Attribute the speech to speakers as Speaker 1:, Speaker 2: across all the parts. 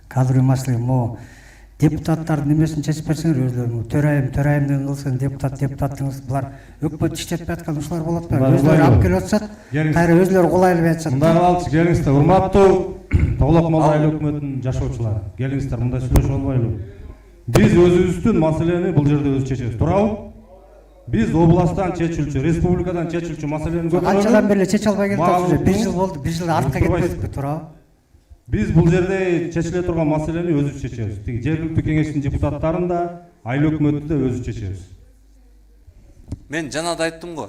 Speaker 1: кадрлый маселе могу депутаттардын немесин чечип берсеңер өзлөрү төрайым деген кылсын депутаттын булар өкмөт иштетпей аткан ушулар болот атпайбы өзлөрү алып келип атышат кайра өзлөрү кол айлабай атышат
Speaker 2: мындай кылалычы келиңиздер урматтуу Тоголок Мал айыл өкмөтүнүн жашоочулары келиңиздер мындай сүйлөшүп албайлы биз өзүбүздүн маселени бул жерде өзү чечебиз туурабы биз областтан чечилчү республикадан чечилчү маселени
Speaker 1: канчадан бери чече албай келатабыз бир жыл болду бир жыл артка кетпедикпи туурабы
Speaker 2: Biz bu yerde çeşitli turgan meseleni özü çeçiyoruz. Жергиликтүү кеңештин депутаттарын да, айыл өкмөтү да өзү чечебиз.
Speaker 3: Мен жана да айттым го.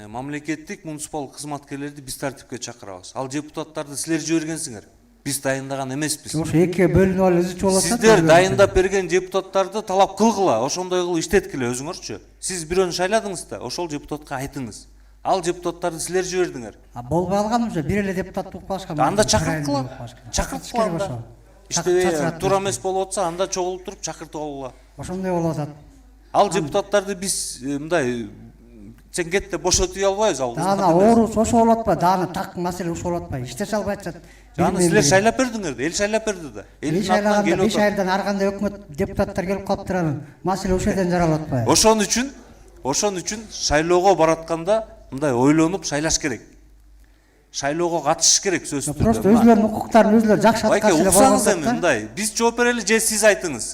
Speaker 3: Мамлекеттик муниципал кызматкерлерди биз тартипке чакырабыз. Ал депутаттарды силер жибергенсиңер. Биз дайындаган эмеспиз.
Speaker 1: Ошо экиге бөлүнүп алып өзүчү болот.
Speaker 3: Сиздер дайындап берген депутаттарды талап кылгыла, ошондой кылып иштеткиле өзүңөрчү. Сиз бирөөнү шайладыңыз да, ошол депутатка айтыңыз. Ал депутаттарды силер жибердиңер.
Speaker 1: Болбой алган уже бир эле депутат болуп калышкан.
Speaker 3: Анда чакырткыла. Чакырткыла анда. Иштебей туура эмес болуп атса, анда чогулуп туруп чакыртып алгыла.
Speaker 1: Ошондой болуп атат.
Speaker 3: Ал депутаттарды биз мындай сен кет деп бошотуй албайбыз ал.
Speaker 1: Даана оорус ошо болуп атпайбы? Даана так маселе ошо болуп атпайбы? Иштеше албай атышат.
Speaker 3: Жана силер шайлап бердиңер да, эл шайлап берди да.
Speaker 1: Эл шайлаганда 5 айдан ар кандай өкмөт депутаттар келип калыптыр анан маселе ошол жерден жаралып атпайбы?
Speaker 3: Ошон үчүн шайлоого баратканда мындай ойлонуп шайлаш керек. Шайлоого катышыш керек сөзсүз түрдө.
Speaker 1: Просто өзлөрүнүн укуктарын өзлөрү жакшы аткарса эле
Speaker 3: болот да. Мындай биз жооп берели же сиз айтыңыз.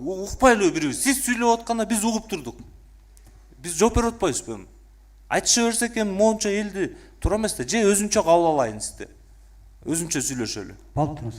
Speaker 3: Укпайлыбы бирибиз? Сиз сүйлөп атканда биз угуп турдук. Биз жооп берип атпайбызбы? Айтыша берсек эми монча элди туура эмес да, же өзүнчө кабыл алайын сизди. Өзүнчө сүйлөшөлү.
Speaker 1: Болуптур.